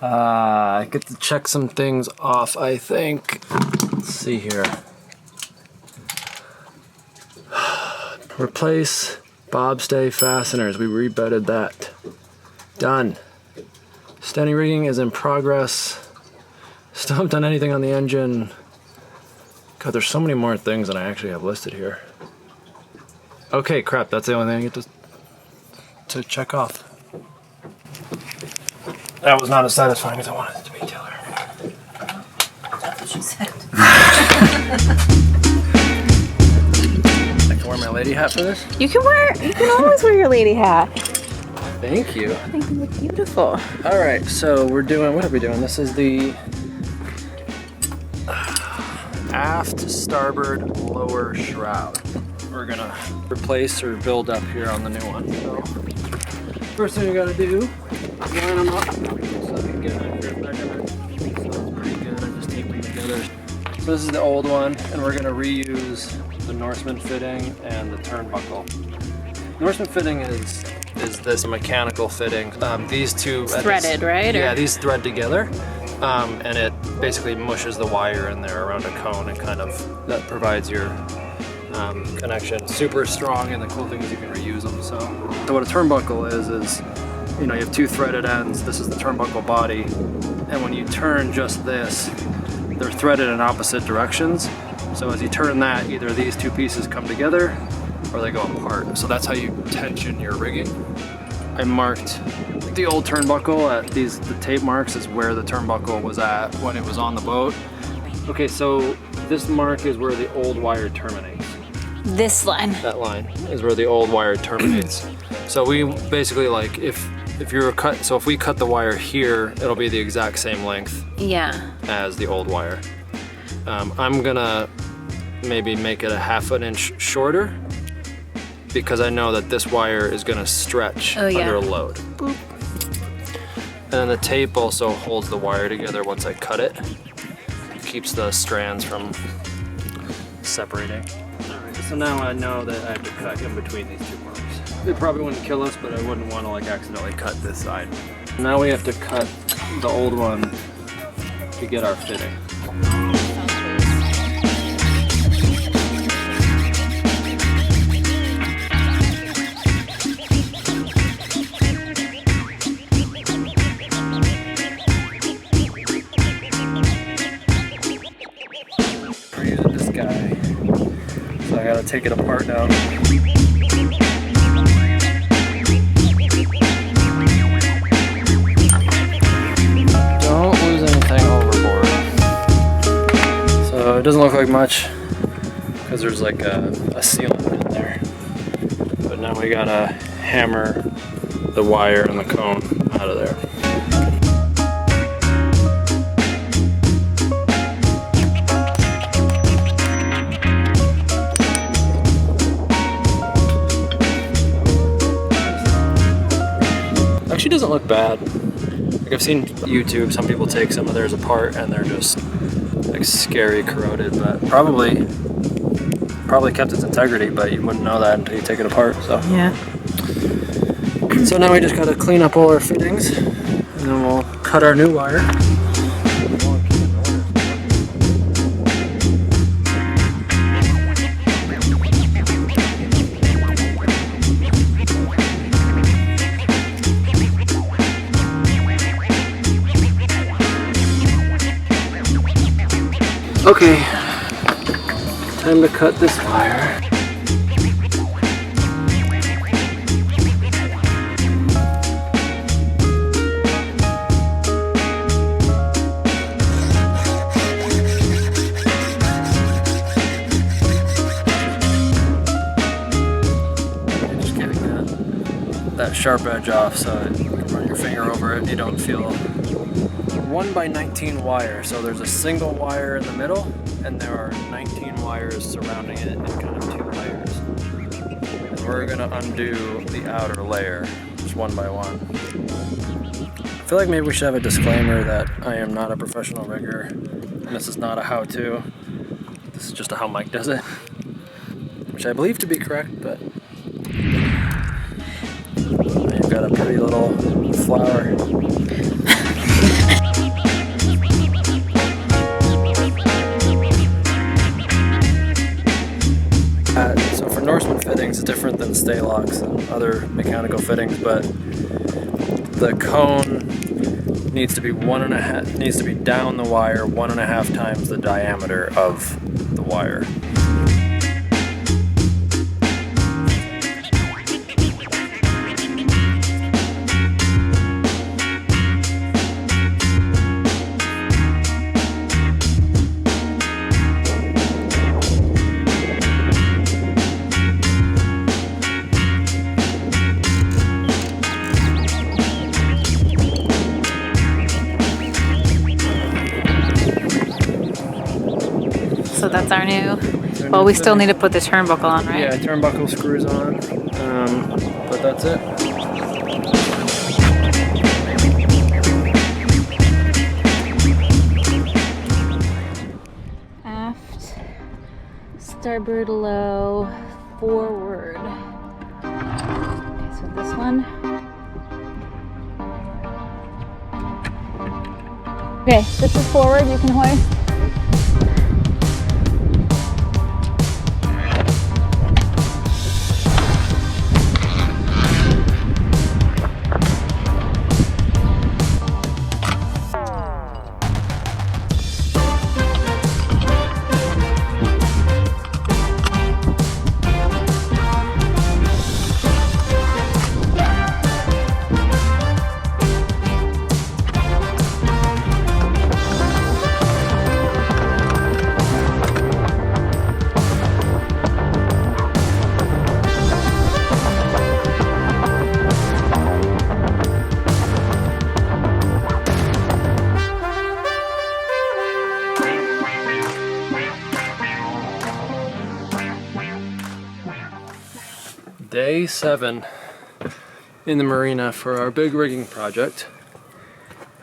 I get to check some things off, I think. Let's see here. Replace bobstay fasteners. We rebedded that. Done. Standing rigging is in progress. Still haven't done anything on the engine. God, there's so many more things than I actually have listed here. Okay, crap, that's the only thing I get to check off. That was not as satisfying as I wanted it to be, Taylor. That's what you said. I can wear my lady hat for this? You can always wear your lady hat. Thank you. I think you look beautiful. All right, so we're doing, what are we doing? This is the aft starboard lower shroud. We're gonna replace or build up here on the new one. So first thing we gotta do, line them up so we can get a grip back on it. So it's pretty good, I just taped them together. So this is the old one, and we're gonna reuse the Norseman fitting and the turnbuckle. Norseman fitting is this mechanical fitting. These two Threaded, right? Yeah, these thread together, and it basically mushes the wire in there around a cone, and kind of that provides your connection. Super strong, and the cool thing is you can reuse them. So what a turnbuckle is you know, you have two threaded ends. This is the turnbuckle body, and when you turn just this, they're threaded in opposite directions. So as you turn that, either these two pieces come together or they go apart. So that's how you tension your rigging. I marked the old turnbuckle at the tape marks is where the turnbuckle was at when it was on the boat. Okay, so this mark is where the old wire terminates. This line. That line is where the old wire terminates. So we basically, like, if we cut the wire here, it'll be the exact same length as the old wire. I'm gonna maybe make it a ½ an inch shorter because I know that this wire is gonna stretch under a load. Boop. And then the tape also holds the wire together once I cut it. It keeps the strands from separating. Alright, so now I know that I have to cut in between these two marks. It probably wouldn't kill us, but I wouldn't want to like accidentally cut this side. Now we have to cut the old one to get our fitting. We're using this guy, so I gotta take it apart now. It doesn't look like much because there's like a sealant in there, but now we gotta hammer the wire and the cone out of there. Actually doesn't look bad. Like I've seen YouTube, some people take some of theirs apart and they're just like scary corroded, but probably kept its integrity, but you wouldn't know that until you take it apart. So yeah. So now we just gotta clean up all our fittings and then we'll cut our new wire. Okay, time to cut this wire. Just getting that sharp edge off so you can run your finger over it. You don't feel 1x19 wire, so there's a single wire in the middle and there are 19 wires surrounding it in kind of 2 layers. And we're gonna undo the outer layer just one by one. I feel like maybe we should have a disclaimer that I am not a professional rigger and this is not a how-to. This is just a how Mike does it, which I believe to be correct, but you've got a pretty little flower. stay locks and other mechanical fittings, but the cone needs to be down the wire 1.5 times the diameter of the wire. So that's our new. Well, we still need to put the turnbuckle on, right? Yeah, turnbuckle screws on, but that's it. Aft, starboard low, forward. Okay, so this one. Okay, this is forward, you can hoist. Day 7 in the marina for our big rigging project.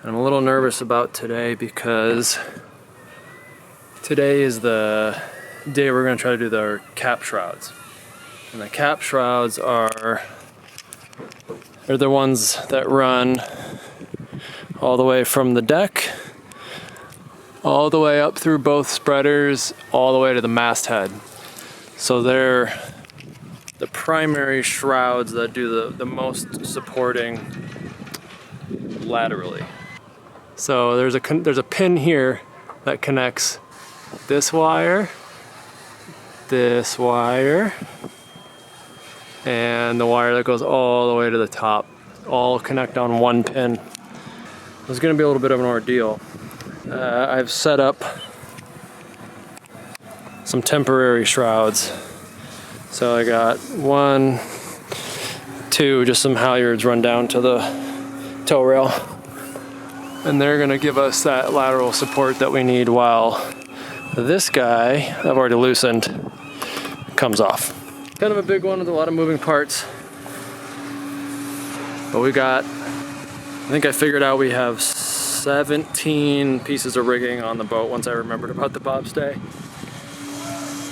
I'm a little nervous about today because today is the day we're going to try to do the cap shrouds. And the cap shrouds are the ones that run all the way from the deck, all the way up through both spreaders, all the way to the masthead. So they're the primary shrouds that do the most supporting laterally. So there's a pin here that connects this wire, and the wire that goes all the way to the top. All connect on one pin. It's gonna be a little bit of an ordeal. I've set up some temporary shrouds. So I got 1, 2, just some halyards run down to the tow rail. And they're gonna give us that lateral support that we need while this guy, I've already loosened, comes off. Kind of a big one with a lot of moving parts. But we got, I think I figured out we have 17 pieces of rigging on the boat once I remembered about the bobstay.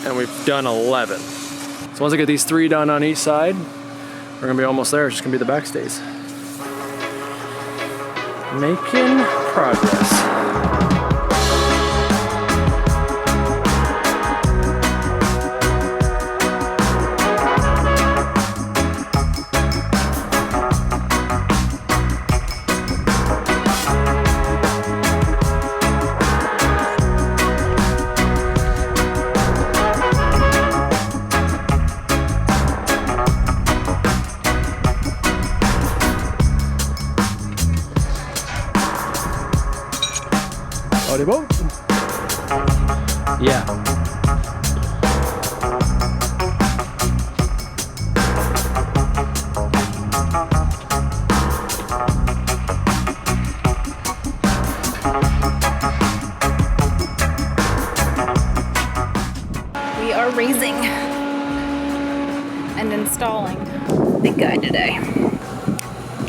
And we've done 11. So once I get these 3 done on each side, we're gonna be almost there. It's just gonna be the backstays. Making progress. Boat? Yeah. We are raising and installing the guy today.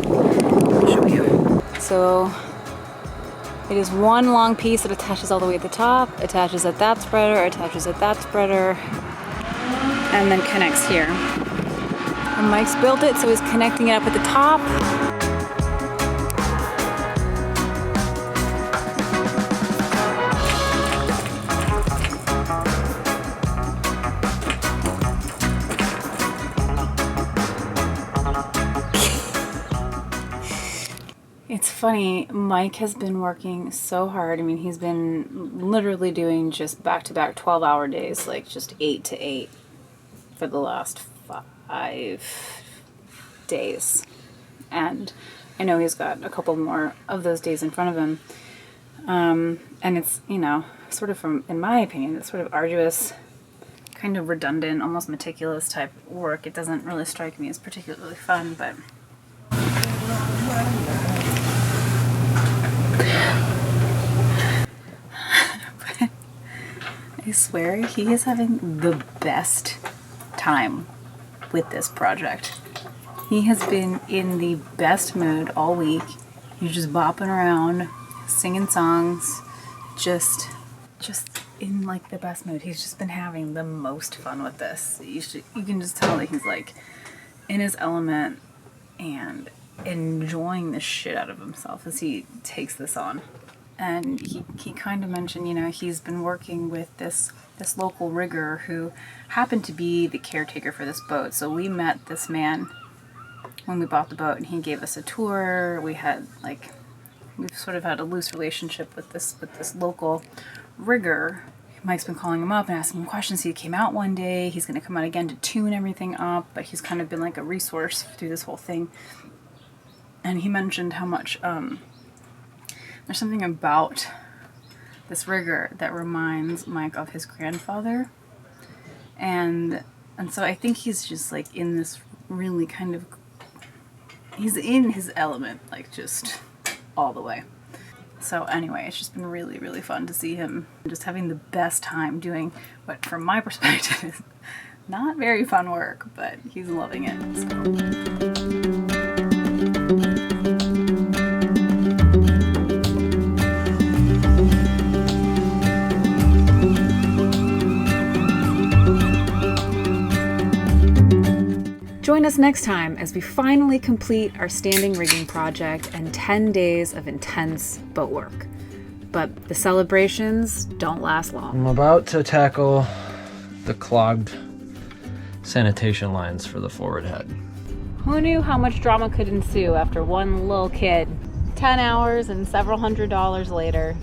I'll show you. So it is one long piece that attaches all the way at the top, attaches at that spreader, attaches at that spreader, and then connects here. And Mike's built it, so he's connecting it up at the top. funny, Mike has been working so hard. I mean, he's been literally doing just back-to-back 12-hour days, like just 8 to 8 for the last 5 days. And I know he's got a couple more of those days in front of him. And it's, you know, sort of in my opinion, it's sort of arduous, kind of redundant, almost meticulous type work. It doesn't really strike me as particularly fun, but... I swear he is having the best time with this project. He has been in the best mood all week. He's just bopping around, singing songs, just in like the best mood. He's just been having the most fun with this. You can just tell that he's like in his element and enjoying the shit out of himself as he takes this on. And he kind of mentioned, you know, he's been working with this local rigger who happened to be the caretaker for this boat. So we met this man when we bought the boat, and he gave us a tour. We've sort of had a loose relationship with this local rigger. Mike's been calling him up and asking him questions. He came out one day. He's going to come out again to tune everything up, but he's kind of been like a resource through this whole thing. And he mentioned how much there's something about this rigger that reminds Mike of his grandfather. And so I think he's just like in this really kind of, he's in his element, like just all the way. So anyway, it's just been really, really fun to see him just having the best time doing what, from my perspective, is not very fun work, but he's loving it. So. Join us next time as we finally complete our standing rigging project and 10 days of intense boat work. But the celebrations don't last long. I'm about to tackle the clogged sanitation lines for the forward head. Who knew how much drama could ensue after one little kid? 10 hours and several $100s later,